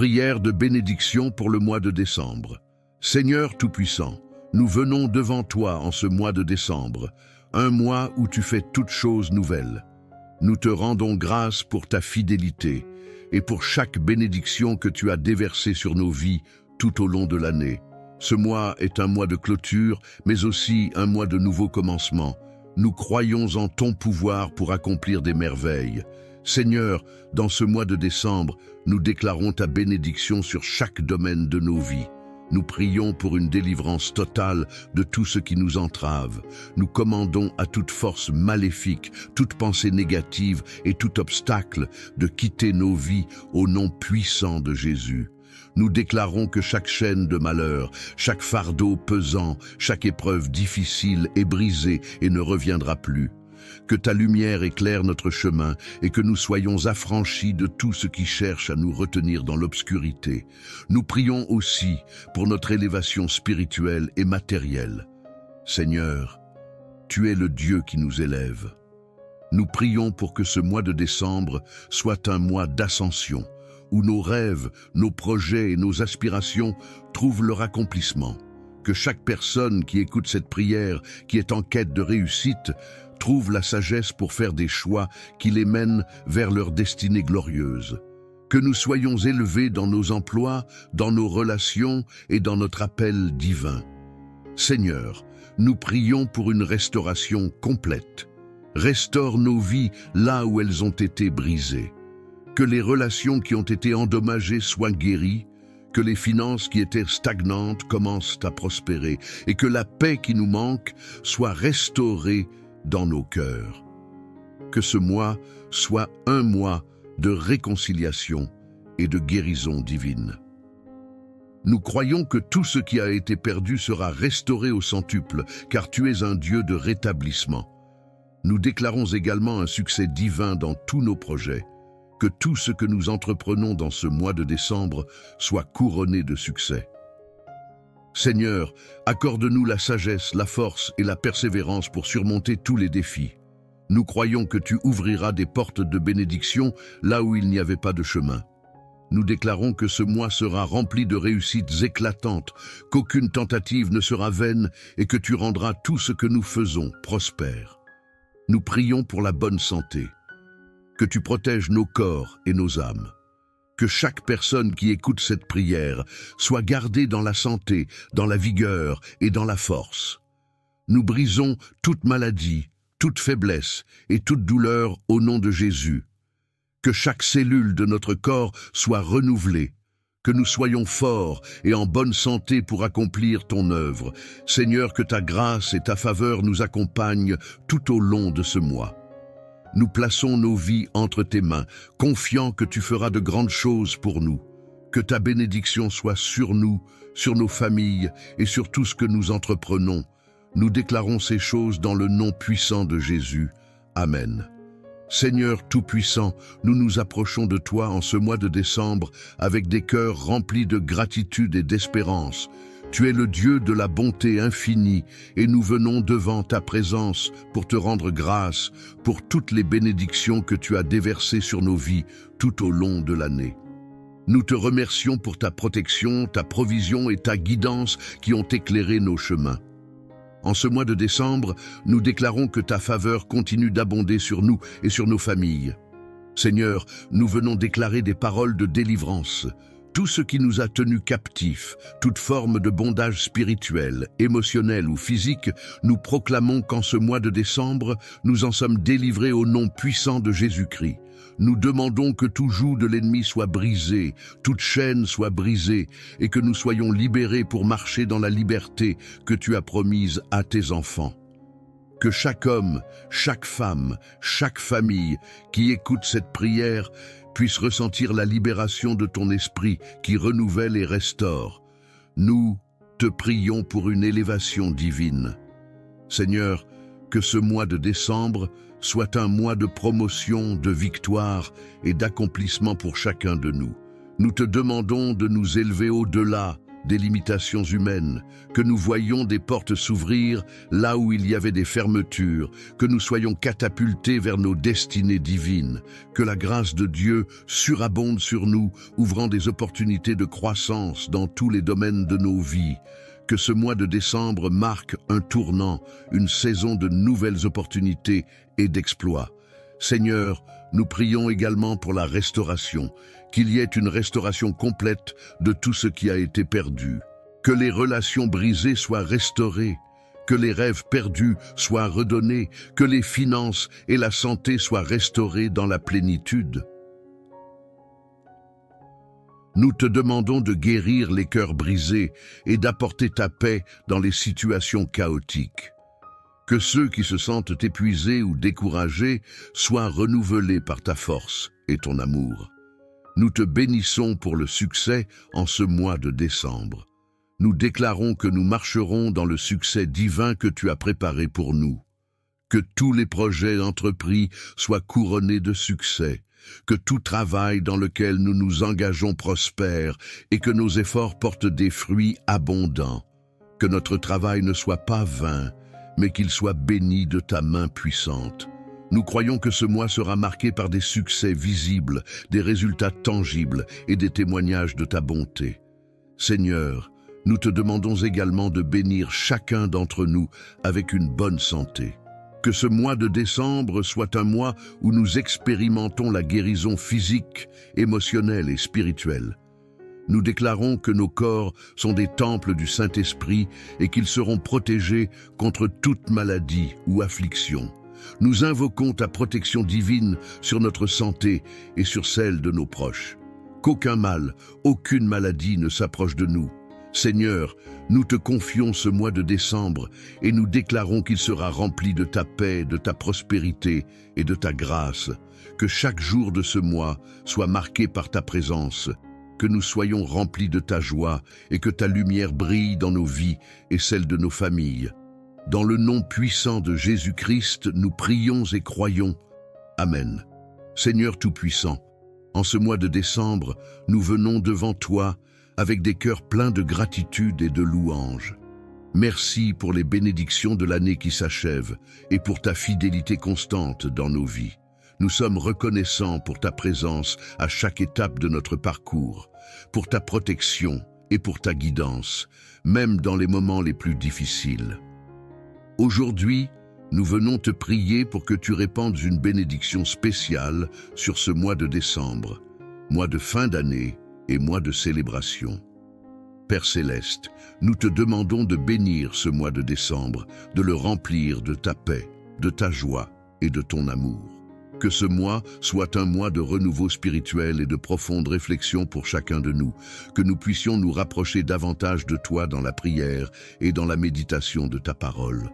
Prière de bénédiction pour le mois de décembre. Seigneur Tout-Puissant, nous venons devant toi en ce mois de décembre, un mois où tu fais toutes choses nouvelles. Nous te rendons grâce pour ta fidélité et pour chaque bénédiction que tu as déversée sur nos vies tout au long de l'année. Ce mois est un mois de clôture, mais aussi un mois de nouveau commencement. Nous croyons en ton pouvoir pour accomplir des merveilles. Seigneur, dans ce mois de décembre, nous déclarons ta bénédiction sur chaque domaine de nos vies. Nous prions pour une délivrance totale de tout ce qui nous entrave. Nous commandons à toute force maléfique, toute pensée négative et tout obstacle de quitter nos vies au nom puissant de Jésus. Nous déclarons que chaque chaîne de malheur, chaque fardeau pesant, chaque épreuve difficile est brisée et ne reviendra plus. Que ta lumière éclaire notre chemin et que nous soyons affranchis de tout ce qui cherche à nous retenir dans l'obscurité. Nous prions aussi pour notre élévation spirituelle et matérielle. Seigneur, tu es le Dieu qui nous élève. Nous prions pour que ce mois de décembre soit un mois d'ascension, où nos rêves, nos projets et nos aspirations trouvent leur accomplissement. Que chaque personne qui écoute cette prière, qui est en quête de réussite, trouve la sagesse pour faire des choix qui les mènent vers leur destinée glorieuse. Que nous soyons élevés dans nos emplois, dans nos relations et dans notre appel divin. Seigneur, nous prions pour une restauration complète. Restaure nos vies là où elles ont été brisées. Que les relations qui ont été endommagées soient guéries, que les finances qui étaient stagnantes commencent à prospérer et que la paix qui nous manque soit restaurée dans nos cœurs. Que ce mois soit un mois de réconciliation et de guérison divine. Nous croyons que tout ce qui a été perdu sera restauré au centuple, car tu es un Dieu de rétablissement. Nous déclarons également un succès divin dans tous nos projets. Que tout ce que nous entreprenons dans ce mois de décembre soit couronné de succès. Seigneur, accorde-nous la sagesse, la force et la persévérance pour surmonter tous les défis. Nous croyons que tu ouvriras des portes de bénédiction là où il n'y avait pas de chemin. Nous déclarons que ce mois sera rempli de réussites éclatantes, qu'aucune tentative ne sera vaine et que tu rendras tout ce que nous faisons prospère. Nous prions pour la bonne santé. Que tu protèges nos corps et nos âmes. Que chaque personne qui écoute cette prière soit gardée dans la santé, dans la vigueur et dans la force. Nous brisons toute maladie, toute faiblesse et toute douleur au nom de Jésus. Que chaque cellule de notre corps soit renouvelée. Que nous soyons forts et en bonne santé pour accomplir ton œuvre. Seigneur, que ta grâce et ta faveur nous accompagnent tout au long de ce mois. Nous plaçons nos vies entre tes mains, confiants que tu feras de grandes choses pour nous. Que ta bénédiction soit sur nous, sur nos familles et sur tout ce que nous entreprenons. Nous déclarons ces choses dans le nom puissant de Jésus. Amen. Seigneur Tout-Puissant, nous nous approchons de toi en ce mois de décembre avec des cœurs remplis de gratitude et d'espérance. Tu es le Dieu de la bonté infinie et nous venons devant ta présence pour te rendre grâce pour toutes les bénédictions que tu as déversées sur nos vies tout au long de l'année. Nous te remercions pour ta protection, ta provision et ta guidance qui ont éclairé nos chemins. En ce mois de décembre, nous déclarons que ta faveur continue d'abonder sur nous et sur nos familles. Seigneur, nous venons déclarer des paroles de délivrance. Tout ce qui nous a tenus captifs, toute forme de bondage spirituel, émotionnel ou physique, nous proclamons qu'en ce mois de décembre, nous en sommes délivrés au nom puissant de Jésus-Christ. Nous demandons que tout joug de l'ennemi soit brisé, toute chaîne soit brisée, et que nous soyons libérés pour marcher dans la liberté que tu as promise à tes enfants. Que chaque homme, chaque femme, chaque famille qui écoute cette prière puisse ressentir la libération de ton esprit qui renouvelle et restaure. Nous te prions pour une élévation divine. Seigneur, que ce mois de décembre soit un mois de promotion, de victoire et d'accomplissement pour chacun de nous. Nous te demandons de nous élever au-delà des limitations humaines, que nous voyions des portes s'ouvrir là où il y avait des fermetures, que nous soyons catapultés vers nos destinées divines, que la grâce de Dieu surabonde sur nous, ouvrant des opportunités de croissance dans tous les domaines de nos vies, que ce mois de décembre marque un tournant, une saison de nouvelles opportunités et d'exploits. Seigneur, nous prions également pour la restauration, qu'il y ait une restauration complète de tout ce qui a été perdu, que les relations brisées soient restaurées, que les rêves perdus soient redonnés, que les finances et la santé soient restaurées dans la plénitude. Nous te demandons de guérir les cœurs brisés et d'apporter ta paix dans les situations chaotiques. Que ceux qui se sentent épuisés ou découragés soient renouvelés par ta force et ton amour. Nous te bénissons pour le succès en ce mois de décembre. Nous déclarons que nous marcherons dans le succès divin que tu as préparé pour nous. Que tous les projets entrepris soient couronnés de succès, que tout travail dans lequel nous nous engageons prospère et que nos efforts portent des fruits abondants. Que notre travail ne soit pas vain, mais qu'il soit béni de ta main puissante. Nous croyons que ce mois sera marqué par des succès visibles, des résultats tangibles et des témoignages de ta bonté. Seigneur, nous te demandons également de bénir chacun d'entre nous avec une bonne santé. Que ce mois de décembre soit un mois où nous expérimentons la guérison physique, émotionnelle et spirituelle. Nous déclarons que nos corps sont des temples du Saint-Esprit et qu'ils seront protégés contre toute maladie ou affliction. Nous invoquons ta protection divine sur notre santé et sur celle de nos proches. Qu'aucun mal, aucune maladie ne s'approche de nous. Seigneur, nous te confions ce mois de décembre et nous déclarons qu'il sera rempli de ta paix, de ta prospérité et de ta grâce. Que chaque jour de ce mois soit marqué par ta présence, que nous soyons remplis de ta joie et que ta lumière brille dans nos vies et celles de nos familles. Dans le nom puissant de Jésus-Christ, nous prions et croyons. Amen. Seigneur Tout-Puissant, en ce mois de décembre, nous venons devant toi avec des cœurs pleins de gratitude et de louange. Merci pour les bénédictions de l'année qui s'achève et pour ta fidélité constante dans nos vies. Nous sommes reconnaissants pour ta présence à chaque étape de notre parcours, pour ta protection et pour ta guidance, même dans les moments les plus difficiles. Aujourd'hui, nous venons te prier pour que tu répandes une bénédiction spéciale sur ce mois de décembre, mois de fin d'année et mois de célébration. Père Céleste, nous te demandons de bénir ce mois de décembre, de le remplir de ta paix, de ta joie et de ton amour. Que ce mois soit un mois de renouveau spirituel et de profonde réflexion pour chacun de nous, que nous puissions nous rapprocher davantage de toi dans la prière et dans la méditation de ta parole.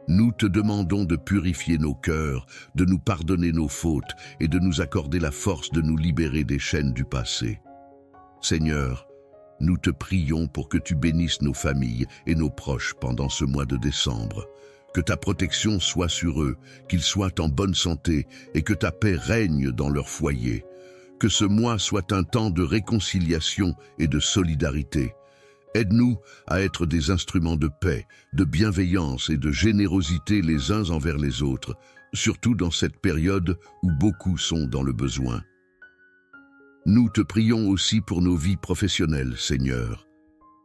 Nous te demandons de purifier nos cœurs, de nous pardonner nos fautes et de nous accorder la force de nous libérer des chaînes du passé. Seigneur, nous te prions pour que tu bénisses nos familles et nos proches pendant ce mois de décembre. Que ta protection soit sur eux, qu'ils soient en bonne santé et que ta paix règne dans leur foyer. Que ce mois soit un temps de réconciliation et de solidarité. Aide-nous à être des instruments de paix, de bienveillance et de générosité les uns envers les autres, surtout dans cette période où beaucoup sont dans le besoin. Nous te prions aussi pour nos vies professionnelles, Seigneur.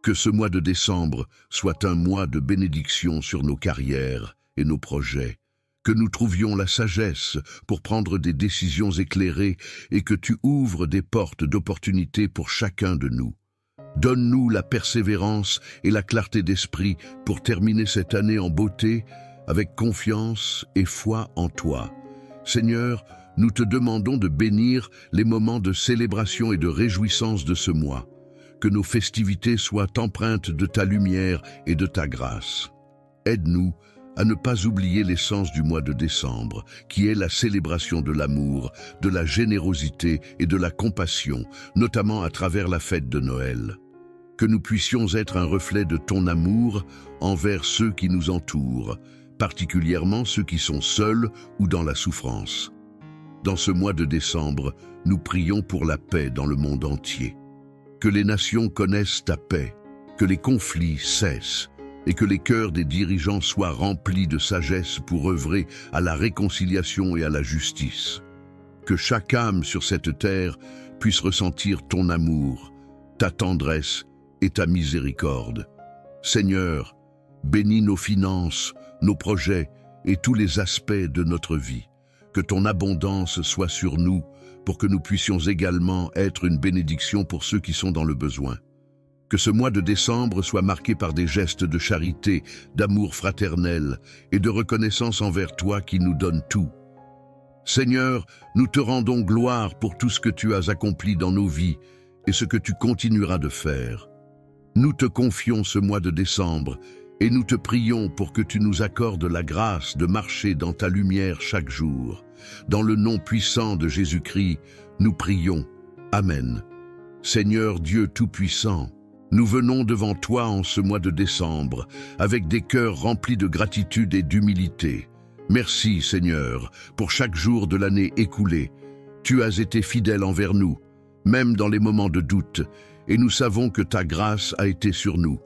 Que ce mois de décembre soit un mois de bénédiction sur nos carrières et nos projets. Que nous trouvions la sagesse pour prendre des décisions éclairées et que tu ouvres des portes d'opportunités pour chacun de nous. Donne-nous la persévérance et la clarté d'esprit pour terminer cette année en beauté, avec confiance et foi en toi. Seigneur, nous te demandons de bénir les moments de célébration et de réjouissance de ce mois. Que nos festivités soient empreintes de ta lumière et de ta grâce. Aide-nous à ne pas oublier l'essence du mois de décembre, qui est la célébration de l'amour, de la générosité et de la compassion, notamment à travers la fête de Noël. Que nous puissions être un reflet de ton amour envers ceux qui nous entourent, particulièrement ceux qui sont seuls ou dans la souffrance. Dans ce mois de décembre, nous prions pour la paix dans le monde entier. Que les nations connaissent ta paix, que les conflits cessent et que les cœurs des dirigeants soient remplis de sagesse pour œuvrer à la réconciliation et à la justice. Que chaque âme sur cette terre puisse ressentir ton amour, ta tendresse et ta miséricorde. Seigneur, bénis nos finances, nos projets et tous les aspects de notre vie. Que ton abondance soit sur nous pour que nous puissions également être une bénédiction pour ceux qui sont dans le besoin. Que ce mois de décembre soit marqué par des gestes de charité, d'amour fraternel et de reconnaissance envers toi qui nous donne tout. Seigneur, nous te rendons gloire pour tout ce que tu as accompli dans nos vies et ce que tu continueras de faire. Nous te confions ce mois de décembre et nous te prions pour que tu nous accordes la grâce de marcher dans ta lumière chaque jour. Dans le nom puissant de Jésus-Christ, nous prions. Amen. Seigneur Dieu Tout-Puissant, nous venons devant toi en ce mois de décembre avec des cœurs remplis de gratitude et d'humilité. Merci Seigneur pour chaque jour de l'année écoulée. Tu as été fidèle envers nous, même dans les moments de doute, et nous savons que ta grâce a été sur nous.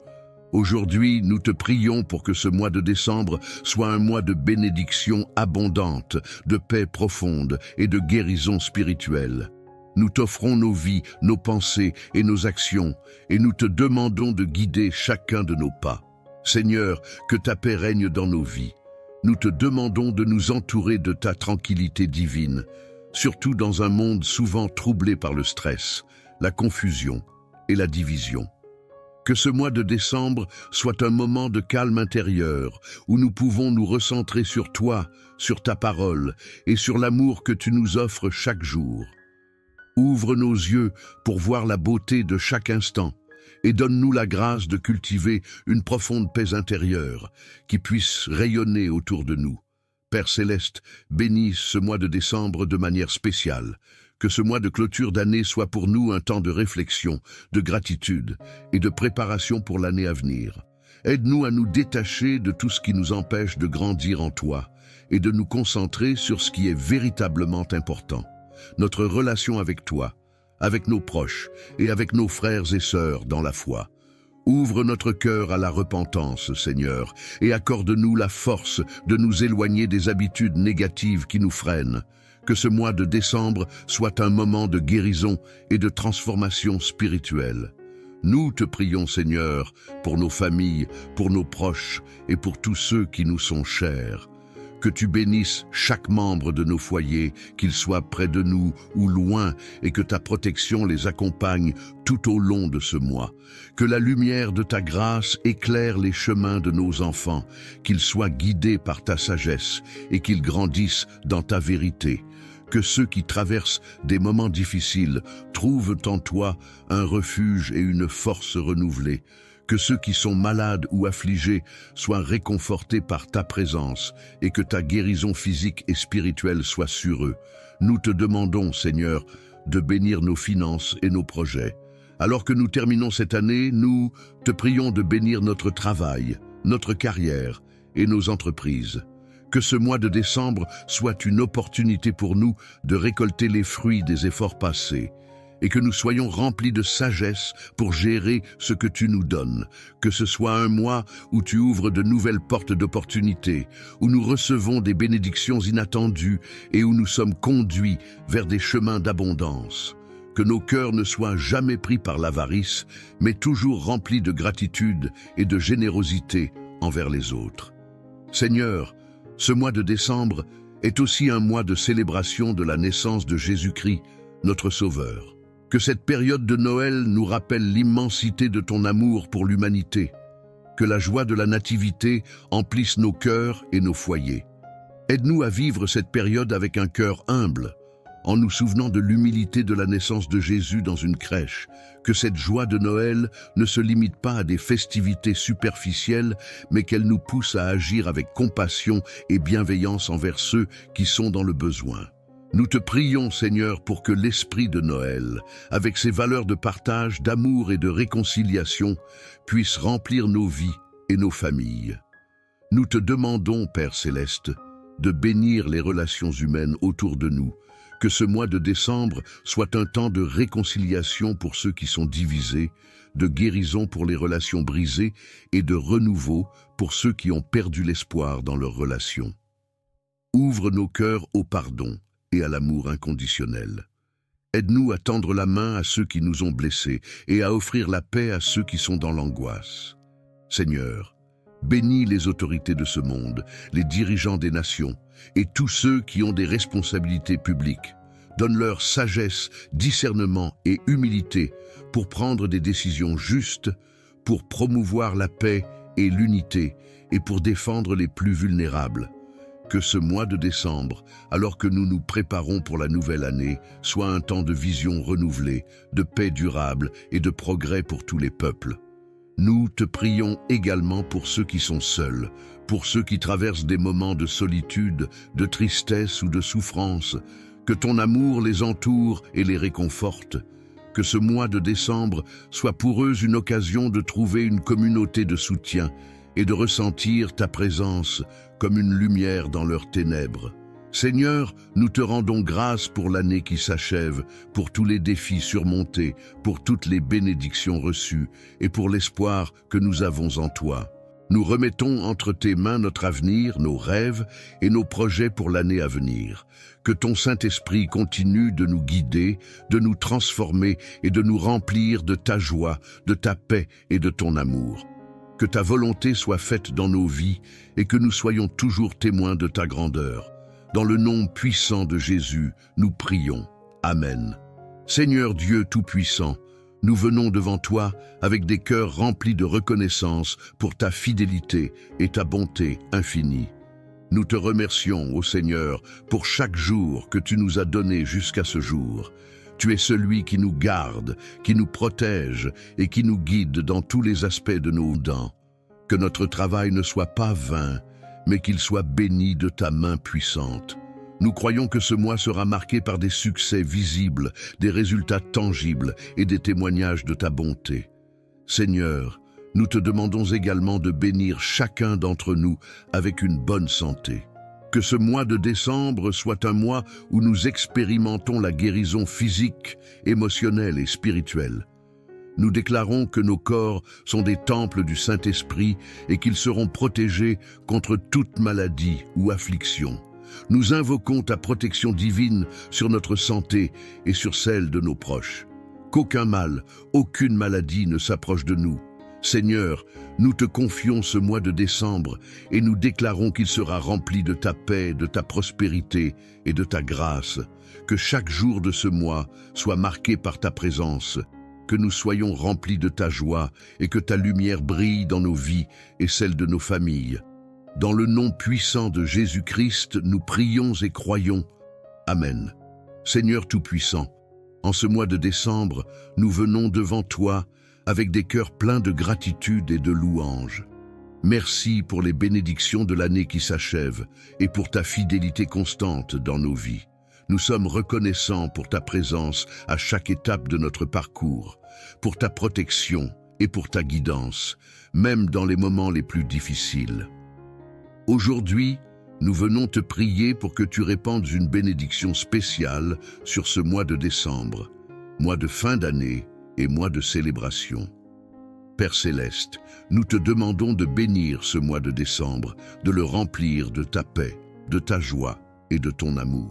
Aujourd'hui, nous te prions pour que ce mois de décembre soit un mois de bénédiction abondante, de paix profonde et de guérison spirituelle. Nous t'offrons nos vies, nos pensées et nos actions, et nous te demandons de guider chacun de nos pas. Seigneur, que ta paix règne dans nos vies. Nous te demandons de nous entourer de ta tranquillité divine, surtout dans un monde souvent troublé par le stress, la confusion et la division. Que ce mois de décembre soit un moment de calme intérieur, où nous pouvons nous recentrer sur toi, sur ta parole et sur l'amour que tu nous offres chaque jour. Ouvre nos yeux pour voir la beauté de chaque instant et donne-nous la grâce de cultiver une profonde paix intérieure qui puisse rayonner autour de nous. Père Céleste, bénis ce mois de décembre de manière spéciale. Que ce mois de clôture d'année soit pour nous un temps de réflexion, de gratitude et de préparation pour l'année à venir. Aide-nous à nous détacher de tout ce qui nous empêche de grandir en toi et de nous concentrer sur ce qui est véritablement important. Notre relation avec toi, avec nos proches et avec nos frères et sœurs dans la foi. Ouvre notre cœur à la repentance, Seigneur, et accorde-nous la force de nous éloigner des habitudes négatives qui nous freinent. Que ce mois de décembre soit un moment de guérison et de transformation spirituelle. Nous te prions, Seigneur, pour nos familles, pour nos proches et pour tous ceux qui nous sont chers. Que tu bénisses chaque membre de nos foyers, qu'ils soient près de nous ou loin, et que ta protection les accompagne tout au long de ce mois. Que la lumière de ta grâce éclaire les chemins de nos enfants, qu'ils soient guidés par ta sagesse et qu'ils grandissent dans ta vérité. Que ceux qui traversent des moments difficiles trouvent en toi un refuge et une force renouvelée. Que ceux qui sont malades ou affligés soient réconfortés par ta présence et que ta guérison physique et spirituelle soit sur eux. Nous te demandons, Seigneur, de bénir nos finances et nos projets. Alors que nous terminons cette année, nous te prions de bénir notre travail, notre carrière et nos entreprises. Que ce mois de décembre soit une opportunité pour nous de récolter les fruits des efforts passés et que nous soyons remplis de sagesse pour gérer ce que tu nous donnes. Que ce soit un mois où tu ouvres de nouvelles portes d'opportunités, où nous recevons des bénédictions inattendues et où nous sommes conduits vers des chemins d'abondance. Que nos cœurs ne soient jamais pris par l'avarice, mais toujours remplis de gratitude et de générosité envers les autres. Seigneur, ce mois de décembre est aussi un mois de célébration de la naissance de Jésus-Christ, notre Sauveur. Que cette période de Noël nous rappelle l'immensité de ton amour pour l'humanité. Que la joie de la nativité emplisse nos cœurs et nos foyers. Aide-nous à vivre cette période avec un cœur humble, en nous souvenant de l'humilité de la naissance de Jésus dans une crèche. Que cette joie de Noël ne se limite pas à des festivités superficielles, mais qu'elle nous pousse à agir avec compassion et bienveillance envers ceux qui sont dans le besoin. Nous te prions, Seigneur, pour que l'esprit de Noël, avec ses valeurs de partage, d'amour et de réconciliation, puisse remplir nos vies et nos familles. Nous te demandons, Père Céleste, de bénir les relations humaines autour de nous, Que ce mois de décembre soit un temps de réconciliation pour ceux qui sont divisés, de guérison pour les relations brisées et de renouveau pour ceux qui ont perdu l'espoir dans leurs relations. Ouvre nos cœurs au pardon et à l'amour inconditionnel. Aide-nous à tendre la main à ceux qui nous ont blessés et à offrir la paix à ceux qui sont dans l'angoisse. Seigneur, bénis les autorités de ce monde, les dirigeants des nations et tous ceux qui ont des responsabilités publiques. Donne-leur sagesse, discernement et humilité pour prendre des décisions justes, pour promouvoir la paix et l'unité et pour défendre les plus vulnérables. Que ce mois de décembre, alors que nous nous préparons pour la nouvelle année, soit un temps de vision renouvelée, de paix durable et de progrès pour tous les peuples. Nous te prions également pour ceux qui sont seuls, pour ceux qui traversent des moments de solitude, de tristesse ou de souffrance. Que ton amour les entoure et les réconforte. Que ce mois de décembre soit pour eux une occasion de trouver une communauté de soutien et de ressentir ta présence comme une lumière dans leurs ténèbres. Seigneur, nous te rendons grâce pour l'année qui s'achève, pour tous les défis surmontés, pour toutes les bénédictions reçues et pour l'espoir que nous avons en toi. Nous remettons entre tes mains notre avenir, nos rêves et nos projets pour l'année à venir. Que ton Saint-Esprit continue de nous guider, de nous transformer et de nous remplir de ta joie, de ta paix et de ton amour. Que ta volonté soit faite dans nos vies et que nous soyons toujours témoins de ta grandeur. Dans le nom puissant de Jésus, nous prions. Amen. Seigneur Dieu Tout-Puissant, nous venons devant toi avec des cœurs remplis de reconnaissance pour ta fidélité et ta bonté infinie. Nous te remercions, ô Seigneur, pour chaque jour que tu nous as donné jusqu'à ce jour. Tu es celui qui nous garde, qui nous protège et qui nous guide dans tous les aspects de nos dents. Que notre travail ne soit pas vain, mais qu'il soit béni de ta main puissante. Nous croyons que ce mois sera marqué par des succès visibles, des résultats tangibles et des témoignages de ta bonté. Seigneur, nous te demandons également de bénir chacun d'entre nous avec une bonne santé. Que ce mois de décembre soit un mois où nous expérimentons la guérison physique, émotionnelle et spirituelle. Nous déclarons que nos corps sont des temples du Saint-Esprit et qu'ils seront protégés contre toute maladie ou affliction. Nous invoquons ta protection divine sur notre santé et sur celle de nos proches. Qu'aucun mal, aucune maladie ne s'approche de nous. Seigneur, nous te confions ce mois de décembre et nous déclarons qu'il sera rempli de ta paix, de ta prospérité et de ta grâce. Que chaque jour de ce mois soit marqué par ta présence, que nous soyons remplis de ta joie et que ta lumière brille dans nos vies et celles de nos familles. Dans le nom puissant de Jésus-Christ, nous prions et croyons. Amen. Seigneur Tout-Puissant, en ce mois de décembre, nous venons devant toi avec des cœurs pleins de gratitude et de louanges. Merci pour les bénédictions de l'année qui s'achève et pour ta fidélité constante dans nos vies. Nous sommes reconnaissants pour ta présence à chaque étape de notre parcours, pour ta protection et pour ta guidance, même dans les moments les plus difficiles. Aujourd'hui, nous venons te prier pour que tu répandes une bénédiction spéciale sur ce mois de décembre, mois de fin d'année et mois de célébration. Père Céleste, nous te demandons de bénir ce mois de décembre, de le remplir de ta paix, de ta joie et de ton amour.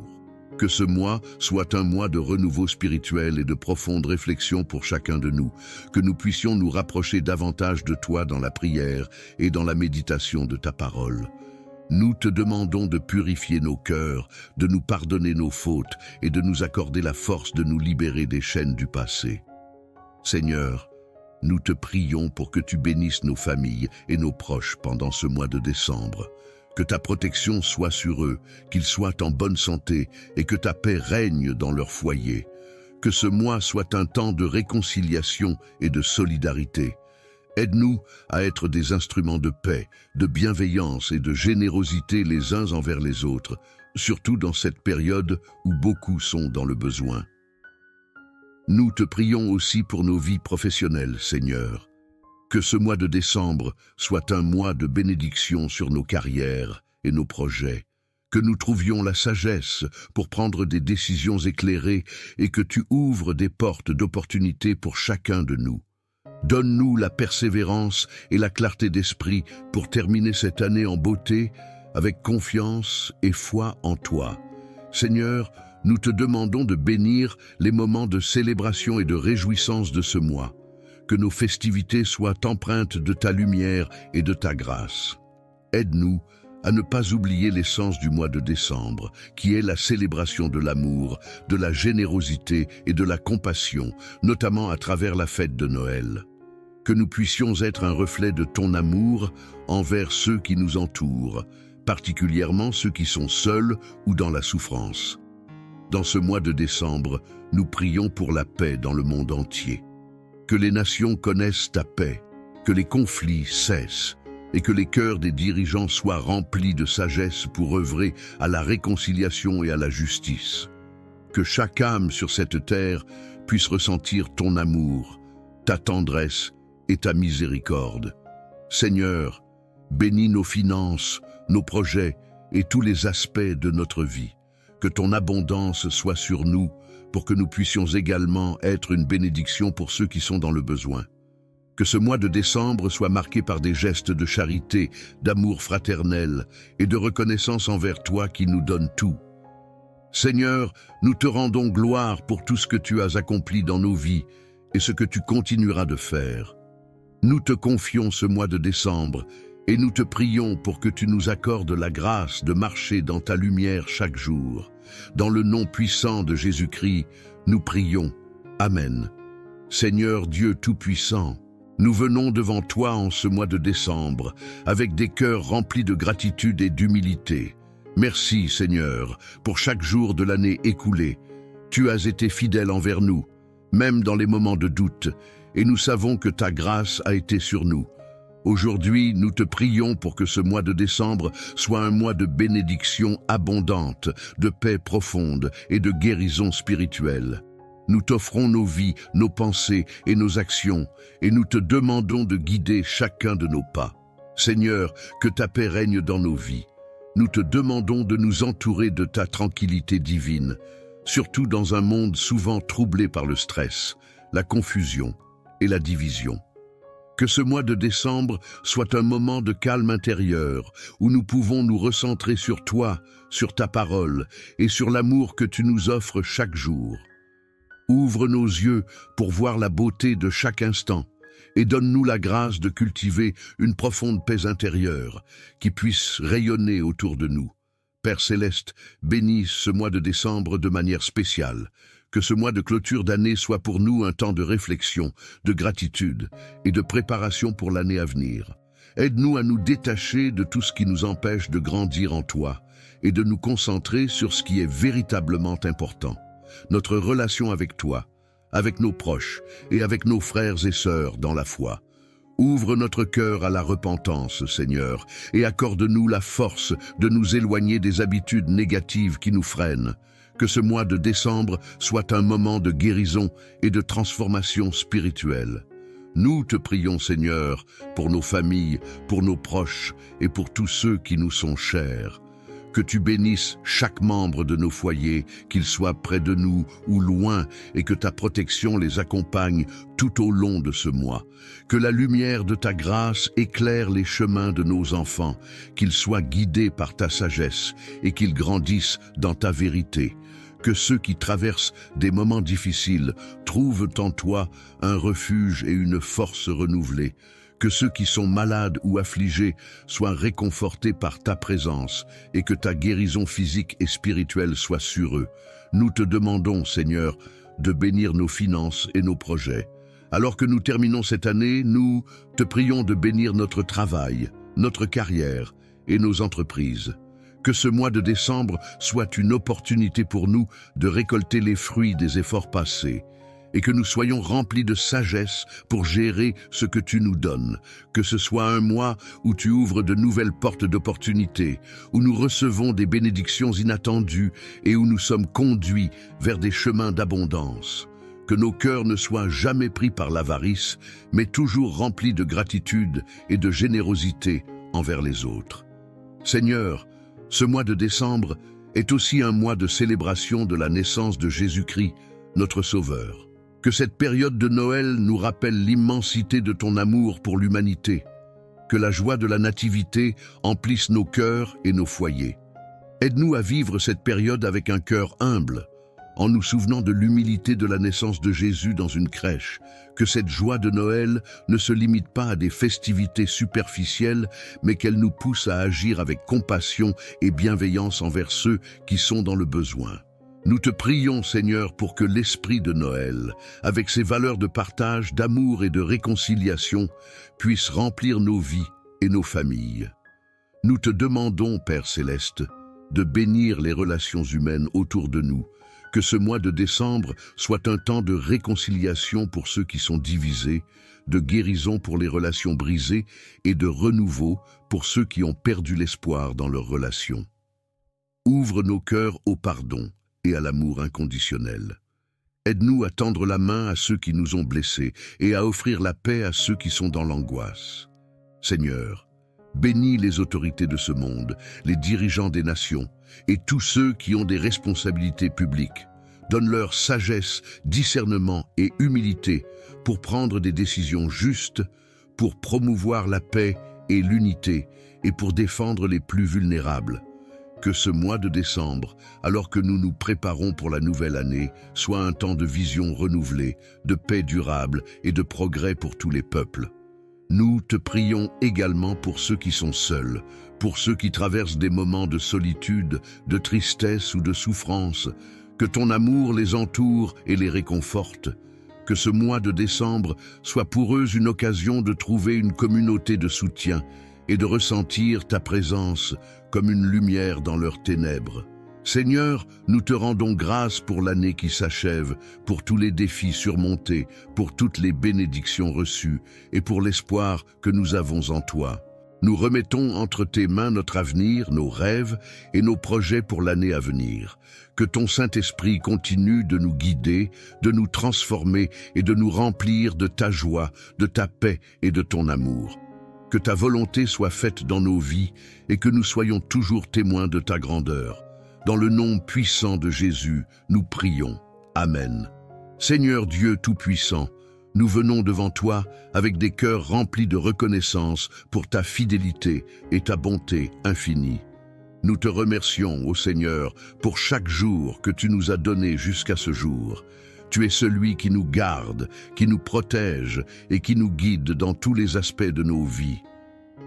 Que ce mois soit un mois de renouveau spirituel et de profonde réflexion pour chacun de nous, que nous puissions nous rapprocher davantage de toi dans la prière et dans la méditation de ta parole. Nous te demandons de purifier nos cœurs, de nous pardonner nos fautes et de nous accorder la force de nous libérer des chaînes du passé. Seigneur, nous te prions pour que tu bénisses nos familles et nos proches pendant ce mois de décembre. Que ta protection soit sur eux, qu'ils soient en bonne santé et que ta paix règne dans leur foyer. Que ce mois soit un temps de réconciliation et de solidarité. Aide-nous à être des instruments de paix, de bienveillance et de générosité les uns envers les autres, surtout dans cette période où beaucoup sont dans le besoin. Nous te prions aussi pour nos vies professionnelles, Seigneur. Que ce mois de décembre soit un mois de bénédiction sur nos carrières et nos projets. que nous trouvions la sagesse pour prendre des décisions éclairées et que tu ouvres des portes d'opportunité pour chacun de nous. Donne-nous la persévérance et la clarté d'esprit pour terminer cette année en beauté, avec confiance et foi en toi. Seigneur, nous te demandons de bénir les moments de célébration et de réjouissance de ce mois. Que nos festivités soient empreintes de ta lumière et de ta grâce. Aide-nous à ne pas oublier l'essence du mois de décembre, qui est la célébration de l'amour, de la générosité et de la compassion, notamment à travers la fête de Noël. Que nous puissions être un reflet de ton amour envers ceux qui nous entourent, particulièrement ceux qui sont seuls ou dans la souffrance. Dans ce mois de décembre, nous prions pour la paix dans le monde entier. Que les nations connaissent ta paix, que les conflits cessent, et que les cœurs des dirigeants soient remplis de sagesse pour œuvrer à la réconciliation et à la justice. Que chaque âme sur cette terre puisse ressentir ton amour, ta tendresse et ta miséricorde. Seigneur, bénis nos finances, nos projets et tous les aspects de notre vie. Que ton abondance soit sur nous pour que nous puissions également être une bénédiction pour ceux qui sont dans le besoin. Que ce mois de décembre soit marqué par des gestes de charité, d'amour fraternel et de reconnaissance envers toi qui nous donne tout. Seigneur, nous te rendons gloire pour tout ce que tu as accompli dans nos vies et ce que tu continueras de faire. Nous te confions ce mois de décembre et nous te prions pour que tu nous accordes la grâce de marcher dans ta lumière chaque jour. Dans le nom puissant de Jésus-Christ, nous prions. Amen. Seigneur Dieu Tout-Puissant, nous venons devant toi en ce mois de décembre, avec des cœurs remplis de gratitude et d'humilité. Merci, Seigneur, pour chaque jour de l'année écoulée. Tu as été fidèle envers nous, même dans les moments de doute, et nous savons que ta grâce a été sur nous. Aujourd'hui, nous te prions pour que ce mois de décembre soit un mois de bénédiction abondante, de paix profonde et de guérison spirituelle. Nous t'offrons nos vies, nos pensées et nos actions, et nous te demandons de guider chacun de nos pas. Seigneur, que ta paix règne dans nos vies. Nous te demandons de nous entourer de ta tranquillité divine, surtout dans un monde souvent troublé par le stress, la confusion et la division. Que ce mois de décembre soit un moment de calme intérieur, où nous pouvons nous recentrer sur toi, sur ta parole et sur l'amour que tu nous offres chaque jour. Ouvre nos yeux pour voir la beauté de chaque instant et donne-nous la grâce de cultiver une profonde paix intérieure qui puisse rayonner autour de nous. Père Céleste, bénis ce mois de décembre de manière spéciale. Que ce mois de clôture d'année soit pour nous un temps de réflexion, de gratitude et de préparation pour l'année à venir. Aide-nous à nous détacher de tout ce qui nous empêche de grandir en toi et de nous concentrer sur ce qui est véritablement important. Notre relation avec toi, avec nos proches et avec nos frères et sœurs dans la foi. Ouvre notre cœur à la repentance, Seigneur, et accorde-nous la force de nous éloigner des habitudes négatives qui nous freinent. Que ce mois de décembre soit un moment de guérison et de transformation spirituelle. Nous te prions, Seigneur, pour nos familles, pour nos proches et pour tous ceux qui nous sont chers. Que tu bénisses chaque membre de nos foyers, qu'ils soient près de nous ou loin, et que ta protection les accompagne tout au long de ce mois. Que la lumière de ta grâce éclaire les chemins de nos enfants, qu'ils soient guidés par ta sagesse et qu'ils grandissent dans ta vérité. Que ceux qui traversent des moments difficiles trouvent en toi un refuge et une force renouvelée. Que ceux qui sont malades ou affligés soient réconfortés par ta présence et que ta guérison physique et spirituelle soit sur eux. Nous te demandons, Seigneur, de bénir nos finances et nos projets. Alors que nous terminons cette année, nous te prions de bénir notre travail, notre carrière et nos entreprises. Que ce mois de décembre soit une opportunité pour nous de récolter les fruits des efforts passés et que nous soyons remplis de sagesse pour gérer ce que tu nous donnes. Que ce soit un mois où tu ouvres de nouvelles portes d'opportunités, où nous recevons des bénédictions inattendues et où nous sommes conduits vers des chemins d'abondance. Que nos cœurs ne soient jamais pris par l'avarice, mais toujours remplis de gratitude et de générosité envers les autres. Seigneur, Ce mois de décembre est aussi un mois de célébration de la naissance de Jésus-Christ, notre Sauveur. Que cette période de Noël nous rappelle l'immensité de ton amour pour l'humanité. Que la joie de la nativité emplisse nos cœurs et nos foyers. Aide-nous à vivre cette période avec un cœur humble, en nous souvenant de l'humilité de la naissance de Jésus dans une crèche. Que cette joie de Noël ne se limite pas à des festivités superficielles, mais qu'elle nous pousse à agir avec compassion et bienveillance envers ceux qui sont dans le besoin. Nous te prions, Seigneur, pour que l'esprit de Noël, avec ses valeurs de partage, d'amour et de réconciliation, puisse remplir nos vies et nos familles. Nous te demandons, Père Céleste, de bénir les relations humaines autour de nous, que ce mois de décembre soit un temps de réconciliation pour ceux qui sont divisés, de guérison pour les relations brisées et de renouveau pour ceux qui ont perdu l'espoir dans leurs relations. Ouvre nos cœurs au pardon et à l'amour inconditionnel. Aide-nous à tendre la main à ceux qui nous ont blessés et à offrir la paix à ceux qui sont dans l'angoisse. Seigneur, bénis les autorités de ce monde, les dirigeants des nations et tous ceux qui ont des responsabilités publiques. Donne-leur sagesse, discernement et humilité pour prendre des décisions justes, pour promouvoir la paix et l'unité et pour défendre les plus vulnérables. Que ce mois de décembre, alors que nous nous préparons pour la nouvelle année, soit un temps de vision renouvelée, de paix durable et de progrès pour tous les peuples. Nous te prions également pour ceux qui sont seuls, pour ceux qui traversent des moments de solitude, de tristesse ou de souffrance. Que ton amour les entoure et les réconforte. Que ce mois de décembre soit pour eux une occasion de trouver une communauté de soutien et de ressentir ta présence comme une lumière dans leurs ténèbres. Seigneur, nous te rendons grâce pour l'année qui s'achève, pour tous les défis surmontés, pour toutes les bénédictions reçues et pour l'espoir que nous avons en toi. Nous remettons entre tes mains notre avenir, nos rêves et nos projets pour l'année à venir. Que ton Saint-Esprit continue de nous guider, de nous transformer et de nous remplir de ta joie, de ta paix et de ton amour. Que ta volonté soit faite dans nos vies et que nous soyons toujours témoins de ta grandeur. Dans le nom puissant de Jésus, nous prions. Amen. Seigneur Dieu Tout-Puissant, nous venons devant toi avec des cœurs remplis de reconnaissance pour ta fidélité et ta bonté infinie. Nous te remercions, ô Seigneur, pour chaque jour que tu nous as donné jusqu'à ce jour. Tu es celui qui nous garde, qui nous protège et qui nous guide dans tous les aspects de nos vies.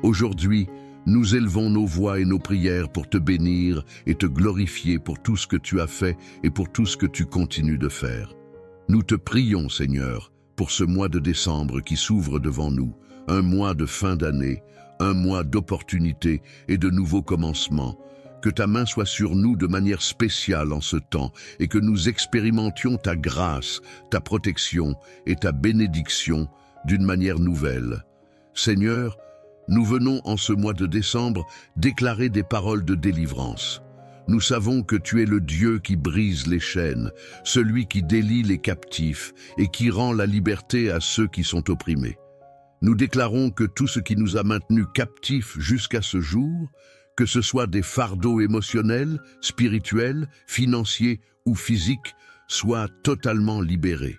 Aujourd'hui, nous élevons nos voix et nos prières pour te bénir et te glorifier pour tout ce que tu as fait et pour tout ce que tu continues de faire. Nous te prions, Seigneur, pour ce mois de décembre qui s'ouvre devant nous, un mois de fin d'année, un mois d'opportunités et de nouveaux commencements. Que ta main soit sur nous de manière spéciale en ce temps et que nous expérimentions ta grâce, ta protection et ta bénédiction d'une manière nouvelle. Seigneur, nous venons en ce mois de décembre déclarer des paroles de délivrance. Nous savons que tu es le Dieu qui brise les chaînes, celui qui délie les captifs et qui rend la liberté à ceux qui sont opprimés. Nous déclarons que tout ce qui nous a maintenus captifs jusqu'à ce jour, que ce soit des fardeaux émotionnels, spirituels, financiers ou physiques, soit totalement libéré.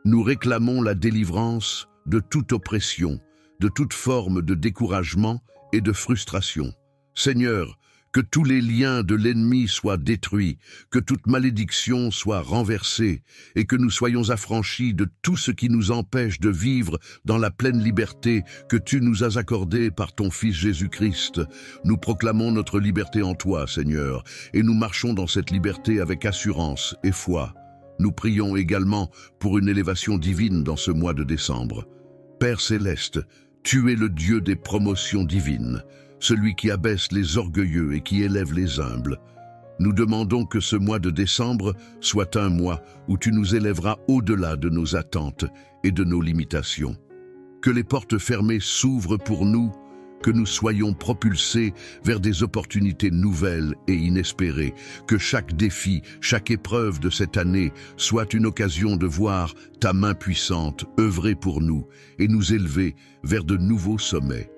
Nous réclamons la délivrance de toute oppression, de toute forme de découragement et de frustration. Seigneur, que tous les liens de l'ennemi soient détruits, que toute malédiction soit renversée et que nous soyons affranchis de tout ce qui nous empêche de vivre dans la pleine liberté que tu nous as accordée par ton Fils Jésus-Christ. Nous proclamons notre liberté en toi, Seigneur, et nous marchons dans cette liberté avec assurance et foi. Nous prions également pour une élévation divine dans ce mois de décembre. Père Céleste, tu es le Dieu des promotions divines, celui qui abaisse les orgueilleux et qui élève les humbles. Nous demandons que ce mois de décembre soit un mois où tu nous élèveras au-delà de nos attentes et de nos limitations. Que les portes fermées s'ouvrent pour nous, que nous soyons propulsés vers des opportunités nouvelles et inespérées, que chaque défi, chaque épreuve de cette année soit une occasion de voir ta main puissante œuvrer pour nous et nous élever vers de nouveaux sommets.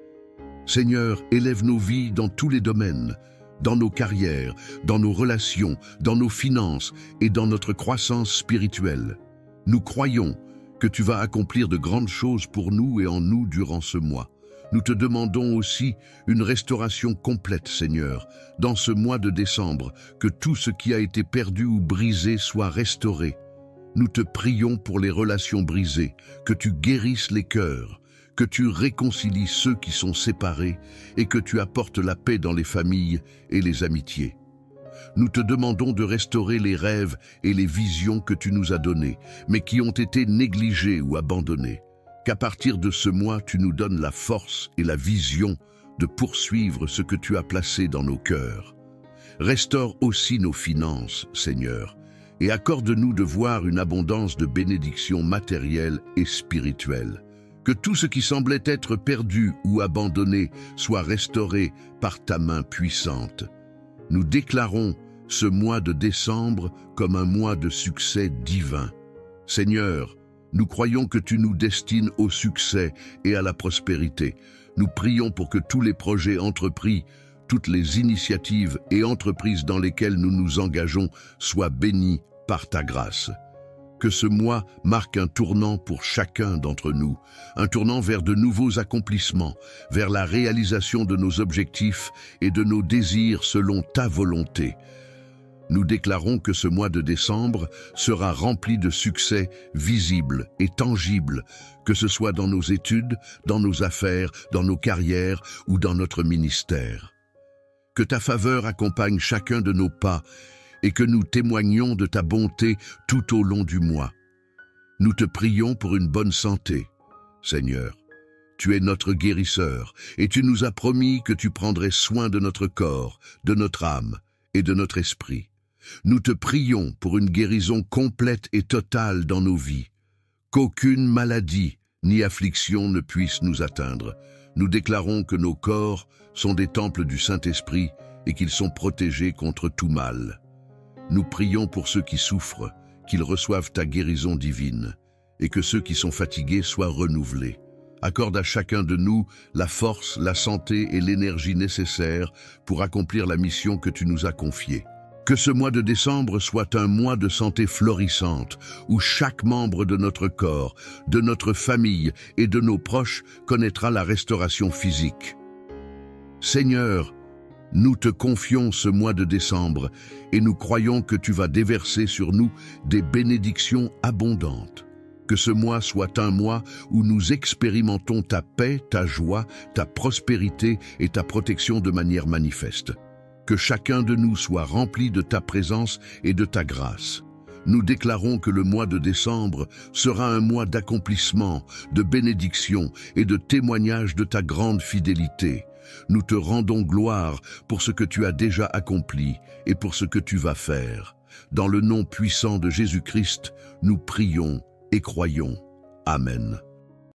Seigneur, élève nos vies dans tous les domaines. dans nos carrières, dans nos relations, dans nos finances et dans notre croissance spirituelle. Nous croyons que tu vas accomplir de grandes choses pour nous et en nous durant ce mois. Nous te demandons aussi une restauration complète, Seigneur, dans ce mois de décembre, que tout ce qui a été perdu ou brisé soit restauré. Nous te prions pour les relations brisées, que tu guérisses les cœurs, que tu réconcilies ceux qui sont séparés et que tu apportes la paix dans les familles et les amitiés. Nous te demandons de restaurer les rêves et les visions que tu nous as donnés, mais qui ont été négligés ou abandonnés. Qu'à partir de ce mois, tu nous donnes la force et la vision de poursuivre ce que tu as placé dans nos cœurs. Restaure aussi nos finances, Seigneur, et accorde-nous de voir une abondance de bénédictions matérielles et spirituelles. Que tout ce qui semblait être perdu ou abandonné soit restauré par ta main puissante. Nous déclarons ce mois de décembre comme un mois de succès divin. Seigneur, nous croyons que tu nous destines au succès et à la prospérité. Nous prions pour que tous les projets entrepris, toutes les initiatives et entreprises dans lesquelles nous nous engageons soient bénis par ta grâce. Que ce mois marque un tournant pour chacun d'entre nous, un tournant vers de nouveaux accomplissements, vers la réalisation de nos objectifs et de nos désirs selon ta volonté. Nous déclarons que ce mois de décembre sera rempli de succès visibles et tangibles, que ce soit dans nos études, dans nos affaires, dans nos carrières ou dans notre ministère. Que ta faveur accompagne chacun de nos pas et que nous témoignions de ta bonté tout au long du mois. Nous te prions pour une bonne santé, Seigneur. Tu es notre guérisseur et tu nous as promis que tu prendrais soin de notre corps, de notre âme et de notre esprit. Nous te prions pour une guérison complète et totale dans nos vies. Qu'aucune maladie ni affliction ne puisse nous atteindre. Nous déclarons que nos corps sont des temples du Saint-Esprit et qu'ils sont protégés contre tout mal. Nous prions pour ceux qui souffrent, qu'ils reçoivent ta guérison divine, et que ceux qui sont fatigués soient renouvelés. Accorde à chacun de nous la force, la santé et l'énergie nécessaires pour accomplir la mission que tu nous as confiée. Que ce mois de décembre soit un mois de santé florissante, où chaque membre de notre corps, de notre famille et de nos proches connaîtra la restauration physique. Seigneur, nous te confions ce mois de décembre et nous croyons que tu vas déverser sur nous des bénédictions abondantes. Que ce mois soit un mois où nous expérimentons ta paix, ta joie, ta prospérité et ta protection de manière manifeste. Que chacun de nous soit rempli de ta présence et de ta grâce. Nous déclarons que le mois de décembre sera un mois d'accomplissement, de bénédiction et de témoignage de ta grande fidélité. Nous te rendons gloire pour ce que tu as déjà accompli et pour ce que tu vas faire. Dans le nom puissant de Jésus-Christ, nous prions et croyons. Amen.